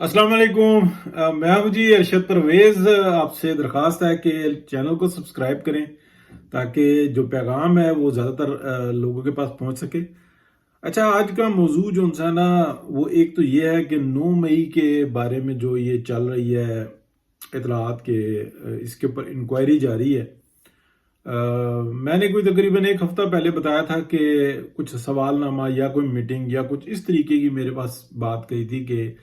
अस्सलाम वालेकुम। मैं हूं जी अरशद परवेज। आपसे दरख्वास्त है कि चैनल को सब्सक्राइब करें ताकि जो पैगाम है वो ज़्यादातर लोगों के पास पहुंच सके। अच्छा, आज का मौजू जो है ना, वो एक तो ये है कि 9 मई के बारे में जो ये चल रही है इतलात के, इसके ऊपर इंक्वायरी जारी है। मैंने कोई तकरीबन एक हफ्ता पहले बताया था कि कुछ सवालनामा या कोई मीटिंग या कुछ इस तरीके की मेरे पास बात कही थी कि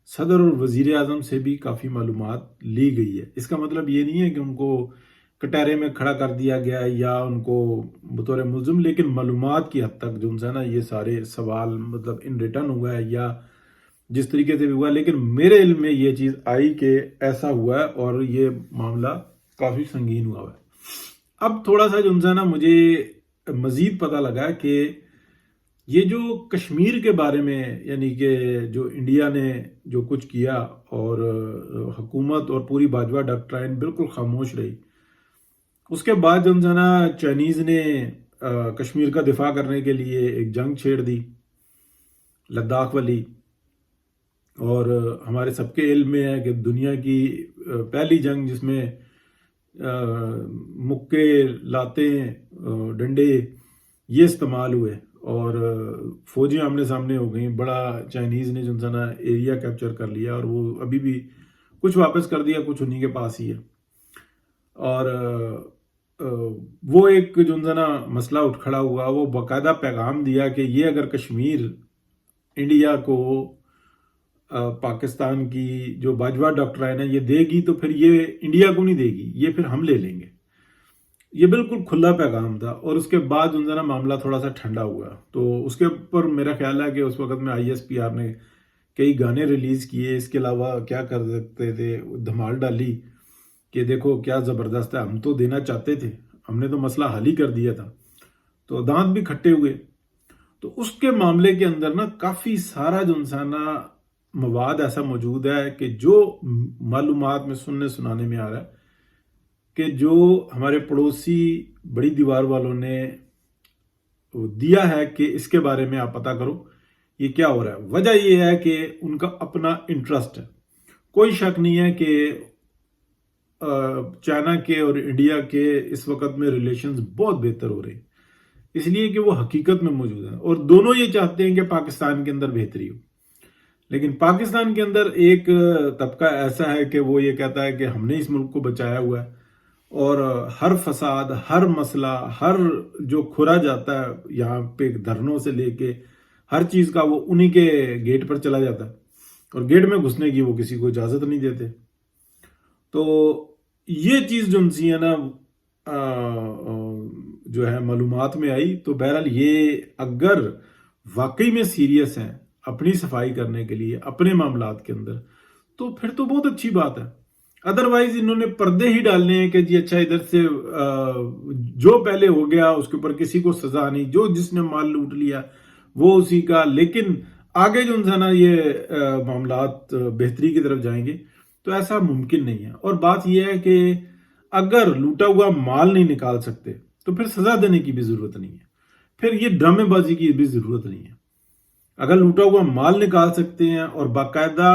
सदर और वजीर आजम से भी काफ़ी मालूमात ली गई है। इसका मतलब ये नहीं है कि उनको कटहरे में खड़ा कर दिया गया है या उनको बतौर मुलजिम, लेकिन मालूमात की हद तक जो है ना ये सारे सवाल मतलब इन रिटर्न हुआ है या जिस तरीके से भी हुआ, लेकिन मेरे इल्म में ये चीज़ आई कि ऐसा हुआ है और ये मामला काफ़ी संगीन हुआ है। अब थोड़ा सा जो है ना मुझे मजीद पता लगा कि ये जो कश्मीर के बारे में, यानी कि जो इंडिया ने जो कुछ किया और हुकूमत और पूरी बाजवा डॉक्ट्राइन बिल्कुल खामोश रही। उसके बाद जो है ना चाइनीज ने कश्मीर का दिफा करने के लिए एक जंग छेड़ दी, लद्दाख वाली। और हमारे सबके इल्म में है कि दुनिया की पहली जंग जिसमें मुक्के, लाते, डंडे ये इस्तेमाल हुए और फौजियां आमने सामने हो गई। बड़ा चाइनीज ने जो है ना एरिया कैप्चर कर लिया और वो अभी भी कुछ वापस कर दिया, कुछ उन्हीं के पास ही है। और वो एक जो है ना मसला उठ खड़ा हुआ, वो बाकायदा पैगाम दिया कि ये अगर कश्मीर इंडिया को पाकिस्तान की जो बाजवा डॉक्ट्राइन है ये देगी तो फिर ये इंडिया को नहीं देगी, ये फिर हम ले लेंगे। ये बिल्कुल खुला पैगाम था। और उसके बाद जो है ना मामला थोड़ा सा ठंडा हुआ, तो उसके ऊपर मेरा ख्याल है कि उस वक्त में ISPR ने कई गाने रिलीज किए। इसके अलावा क्या कर सकते थे, धमाल डाली कि देखो क्या जबरदस्त है, हम तो देना चाहते थे, हमने तो मसला हल ही कर दिया था। तो दांत भी खट्टे हुए। तो उसके मामले के अंदर ना काफी सारा जो इंसाना मवाद ऐसा मौजूद है कि जो मालूमात में सुनने सुनाने में आ रहा है कि जो हमारे पड़ोसी बड़ी दीवार वालों ने दिया है कि इसके बारे में आप पता करो ये क्या हो रहा है। वजह यह है कि उनका अपना इंटरेस्ट है। कोई शक नहीं है कि चाइना के और इंडिया के इस वक्त में रिलेशंस बहुत बेहतर हो रहे हैं, इसलिए कि वो हकीकत में मौजूद है और दोनों ये चाहते हैं कि पाकिस्तान के अंदर बेहतरी हो। लेकिन पाकिस्तान के अंदर एक तबका ऐसा है कि वो ये कहता है कि हमने इस मुल्क को बचाया हुआ है और हर फसाद, हर मसला, हर जो खुरा जाता है यहाँ पे धरनों से लेके हर चीज का वो उन्हीं के गेट पर चला जाता है और गेट में घुसने की वो किसी को इजाजत नहीं देते। तो ये चीज जो सी है ना जो है मालूमात में आई। तो बहरहाल ये अगर वाकई में सीरियस है अपनी सफाई करने के लिए अपने मामलात के अंदर, तो फिर तो बहुत अच्छी बात है। अदरवाइज इन्होंने पर्दे ही डालने हैं कि जी अच्छा इधर से जो पहले हो गया उसके ऊपर किसी को सजा नहीं, जो जिसने माल लूट लिया वो उसी का। लेकिन आगे जो है ना ये मामलात बेहतरी की तरफ जाएंगे, तो ऐसा मुमकिन नहीं है। और बात यह है कि अगर लूटा हुआ माल नहीं निकाल सकते तो फिर सजा देने की भी जरूरत नहीं है, फिर ये ड्रामेबाजी की भी जरूरत नहीं है। अगर लूटा हुआ माल निकाल सकते हैं और बाकायदा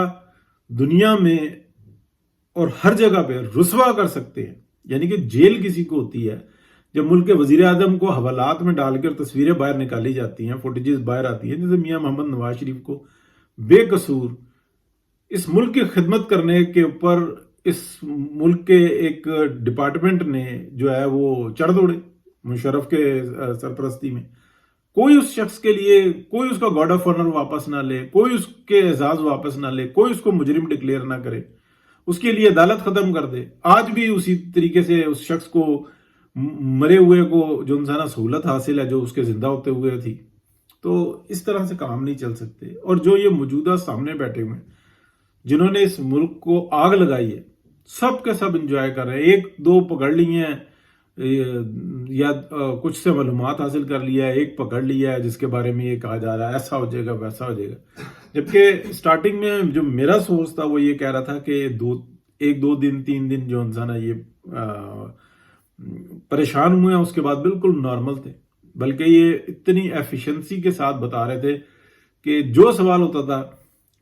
दुनिया में और हर जगह पे रुसवा कर सकते हैं, यानी कि जेल किसी को होती है जब मुल्क के वजीर आजम को हवालात में डालकर तस्वीरें बाहर निकाली जाती हैं, फुटेजेस बाहर आती हैं, जैसे मियां मोहम्मद नवाज शरीफ को बेकसूर इस मुल्क की खिदमत करने के ऊपर इस मुल्क के एक डिपार्टमेंट ने जो है वो चढ़ दौड़े मुशर्रफ के सरपरस्ती में। कोई उस शख्स के लिए कोई उसका गॉड ऑफ ऑनर वापस ना ले, कोई उसके एजाज वापस ना ले, कोई उसको मुजरिम डिक्लेयर ना करे, उसके लिए अदालत खत्म कर दे। आज भी उसी तरीके से उस शख्स को, मरे हुए को जो इंसाना सहूलत हासिल है जो उसके जिंदा होते हुए थी। तो इस तरह से काम नहीं चल सकते। और जो ये मौजूदा सामने बैठे हुए जिन्होंने इस मुल्क को आग लगाई है, सब के सब इंजॉय कर रहे हैं। एक दो पकड़ लिए हैं या कुछ से मालूमात हासिल कर लिया है, एक पकड़ लिया है जिसके बारे में ये कहा जा रहा है ऐसा हो जाएगा वैसा हो जाएगा। जबकि स्टार्टिंग में जो मेरा सोर्स था वो ये कह रहा था कि एक दो दिन 3 दिन जो इंसान है ये परेशान हुए हैं, उसके बाद बिल्कुल नॉर्मल थे। बल्कि ये इतनी एफिशिएंसी के साथ बता रहे थे कि जो सवाल होता था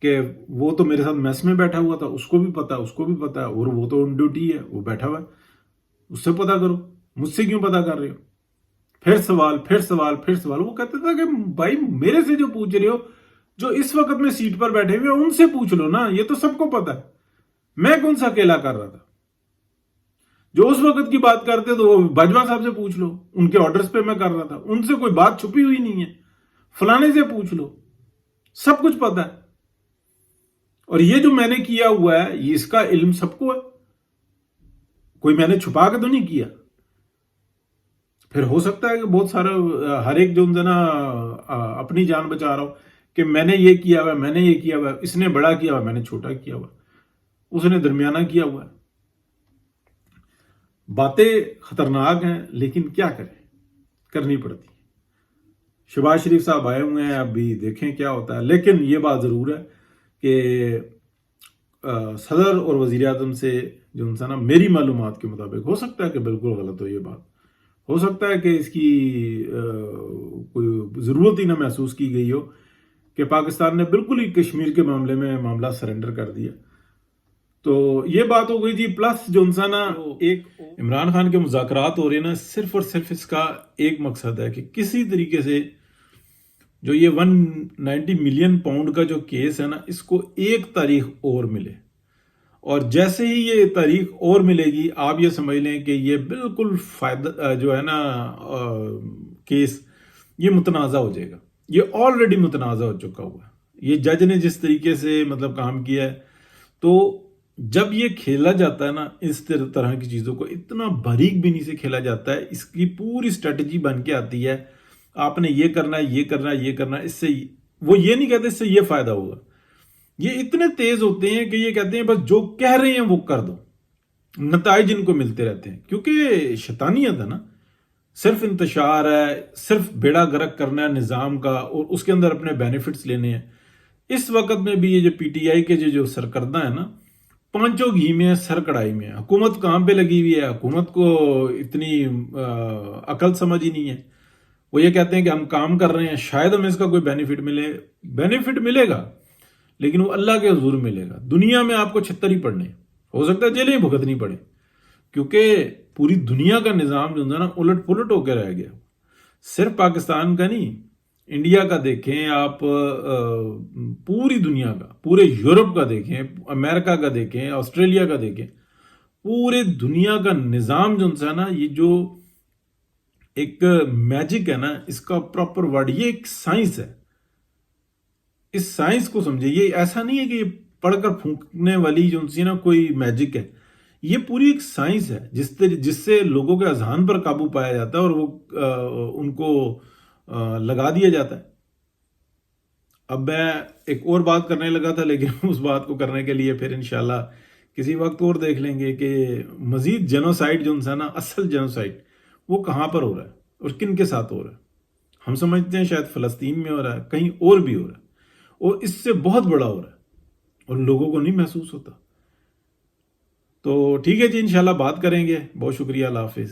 کہ وہ تو میرے ساتھ میس میں بیٹھا ہوا تھا، اس کو بھی پتا، اس کو بھی پتا، اور وہ تو آن ڈیوٹی ہے، وہ بیٹھا ہوا ہے، اس سے پتا کرو، مجھ سے کیوں پتا کر رہے ہو؟ پھر سوال، پھر سوال، پھر سوال. وہ کہتے تھا کہ بھائی میرے سے جو پوچھ رہے ہو، جو اس وقت میں سیٹ پر بیٹھے ہوئے ان سے پوچھ لو نا، یہ تو سب کو پتا ہے. میں کون سا اکیلا کر رہا تھا؟ جو اس وقت کی بات کرتے تو وہ باجوہ صاحب سے پوچھ لو، ان کے آرڈرز پہ میں کر رہا تھا، ان سے کوئی بات چھپی ہوئی نہیں ہے. فلانے سے پوچھ لو، سب کچھ پتا ہے. اور یہ جو میں نے کیا ہوا ہے، یہ اس کا علم سب کو ہے، کوئی میں نے چھپا کے تو نہیں کیا. پھر ہو سکتا ہے کہ بہت سارا ہر ایک جو نا اپنی جان بچا رہا ہو کہ میں نے یہ کیا ہوا، میں نے یہ کیا ہوا، اس نے بڑا کیا ہوا، میں نے چھوٹا کیا ہوا، اس نے درمیانہ کیا ہوا ہے. باتیں خطرناک ہیں، لیکن کیا کریں، کرنی پڑتی. شہباز شریف صاحب آئے ہوئے ہیں، اب بھی دیکھیں کیا ہوتا ہے. لیکن یہ بات ضرور ہے کہ صدر اور وزیر اعظم سے جو انسان میری معلومات کے مطابق، ہو سکتا ہے کہ بالکل غلط ہو یہ بات، ہو سکتا ہے کہ اس کی کوئی ضرورت ہی نہ محسوس کی گئی ہو کہ پاکستان نے بالکل ہی کشمیر کے معاملے میں معاملہ سرنڈر کر دیا. تو یہ بات ہو گئی تھی. پلس جو انسان ایک عمران خان کے مذاکرات ہو رہے ہیں نا، صرف اور صرف اس کا ایک مقصد ہے کہ کسی طریقے سے جو یہ 190 ملین پاؤنڈ کا جو کیس ہے نا، اس کو ایک تاریخ اور ملے. اور جیسے ہی یہ تاریخ اور ملے گی، آپ یہ سمجھ لیں کہ یہ بالکل فائدہ جو ہے نا کیس، یہ متنازع ہو جائے گا. یہ آلریڈی متنازع ہو چکا ہوا ہے. یہ جج نے جس طریقے سے مطلب کام کیا ہے، تو جب یہ کھیلا جاتا ہے نا اس طرح کی چیزوں کو، اتنا باریک بینی سے کھیلا جاتا ہے، اس کی پوری اسٹریٹجی بن کے آتی ہے. آپ نے یہ کرنا ہے، یہ کرنا ہے، یہ کرنا ہے، اس سے وہ یہ نہیں کہتے اس سے یہ فائدہ ہوگا. یہ اتنے تیز ہوتے ہیں کہ یہ کہتے ہیں بس جو کہہ رہے ہیں وہ کر دو، نتائج ان کو ملتے رہتے ہیں. کیونکہ شیطانیت ہے نا، صرف انتشار ہے، صرف بیڑا گرک کرنا ہے نظام کا، اور اس کے اندر اپنے بینیفٹس لینے ہیں. اس وقت میں بھی یہ جو پی ٹی آئی کے جو سرکردہ ہے نا، پانچوں گھی میں ہے، سر کڑائی میں ہے. حکومت کام پہ لگی ہوئی ہے، حکومت کو اتنی عقل سمجھ ہی نہیں ہے. وہ یہ کہتے ہیں کہ ہم کام کر رہے ہیں، شاید ہمیں اس کا کوئی بینیفٹ ملے. بینیفٹ ملے گا لیکن وہ اللہ کے حضور ملے گا. دنیا میں آپ کو چھتر ہی پڑنے، ہو سکتا ہے جیلیں بھگتنی پڑے، کیونکہ پوری دنیا کا نظام جو ہے نا الٹ پلٹ ہو کے رہ گیا. صرف پاکستان کا نہیں، انڈیا کا دیکھیں آپ، پوری دنیا کا، پورے یورپ کا دیکھیں، امریکہ کا دیکھیں، آسٹریلیا کا دیکھیں، پورے دنیا کا نظام جو ہے نا، یہ جو ایک میجک ہے نا، اس کا پراپر ورڈ، یہ ایک سائنس ہے. اس سائنس کو سمجھے. یہ ایسا نہیں ہے کہ یہ پڑھ کر پھونکنے والی جو نا کوئی میجک ہے. یہ پوری ایک سائنس ہے جس سے لوگوں کے اذہان پر قابو پایا جاتا ہے، اور وہ ان کو لگا دیا جاتا ہے. اب میں ایک اور بات کرنے لگا تھا، لیکن اس بات کو کرنے کے لیے پھر انشاءاللہ کسی وقت اور دیکھ لیں گے کہ مزید جینوسائیڈ جو ہے نا، اصل جینوسائیڈ وہ کہاں پر ہو رہا ہے اور کن کے ساتھ ہو رہا ہے. ہم سمجھتے ہیں شاید فلسطین میں ہو رہا ہے، کہیں اور بھی ہو رہا ہے، اور اس سے بہت بڑا ہو رہا ہے، اور لوگوں کو نہیں محسوس ہوتا. تو ٹھیک ہے جی، انشاءاللہ بات کریں گے. بہت شکریہ، اللہ حافظ.